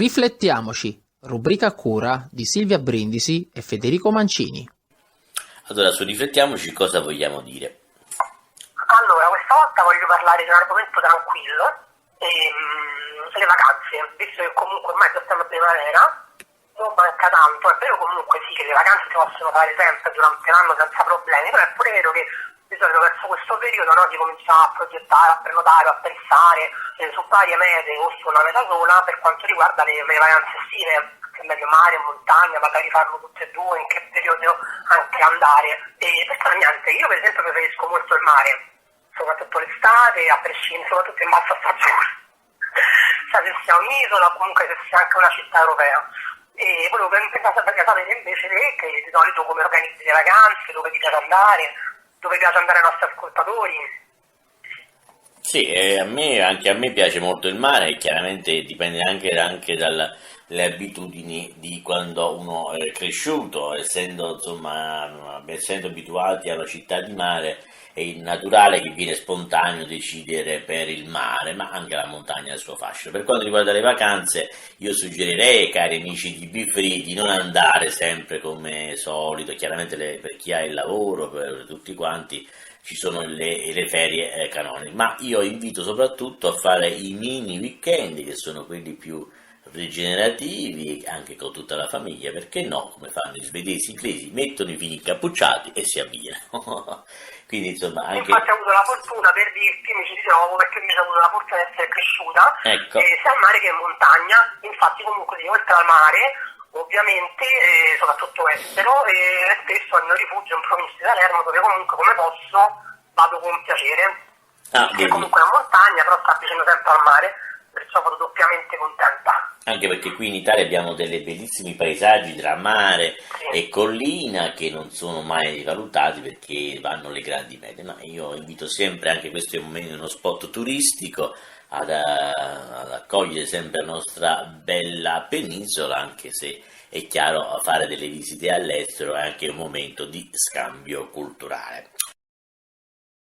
Riflettiamoci, rubrica a cura di Silvia Brindisi e Federico Mancini. Allora, su Riflettiamoci cosa vogliamo dire? Allora, questa volta voglio parlare di un argomento tranquillo, le vacanze, visto che comunque ormai siamo a primavera, non manca tanto, è vero comunque sì che le vacanze si possono fare sempre durante l'anno senza problemi, però è pure vero che di solito verso questo periodo si comincia a progettare, a prenotare, a pensare su varie mete o su una meta sola per quanto riguarda le vacanze estive, che è meglio mare, montagna, magari farlo tutte e due, in che periodo anche andare. E per niente, io per esempio preferisco molto il mare, soprattutto l'estate, a prescindere, soprattutto in bassa stagione. Cioè se sia un'isola o comunque se sia anche una città europea. E volevo sapere invece te che di solito come organizzi le vacanze, dove ti piace andare ai nostri ascoltatori. Sì, anche a me piace molto il mare, chiaramente dipende anche dalle abitudini di quando uno è cresciuto, essendo abituati alla città di mare, è naturale che viene spontaneo decidere per il mare, ma anche la montagna ha il suo fascino. Per quanto riguarda le vacanze, io suggerirei, cari amici di Be Free, di non andare sempre come solito, chiaramente per chi ha il lavoro, per tutti quanti, ci sono le ferie canoniche, ma io invito soprattutto a fare i mini weekend, che sono quelli più rigenerativi, anche con tutta la famiglia, perché no, come fanno gli svedesi inglesi, mettono i figli incappucciati e si avviano. Quindi insomma anche... Infatti ho avuto la fortuna, per dirti, mi ci ritrovo perché mi sono avuto la fortuna di essere cresciuta sia al mare che in montagna. Infatti comunque oltre al mare ovviamente soprattutto estero, e spesso al mio rifugio in provincia di Salerno, dove comunque come posso vado con piacere, che comunque è una montagna però sta vicino sempre al mare, perciò vado doppiamente contenta. Anche perché qui in Italia abbiamo dei bellissimi paesaggi tra mare e collina che non sono mai valutati perché vanno le grandi medie, ma io invito sempre, anche questo è uno spot turistico, ad accogliere sempre la nostra bella penisola, anche se è chiaro fare delle visite all'estero è anche un momento di scambio culturale.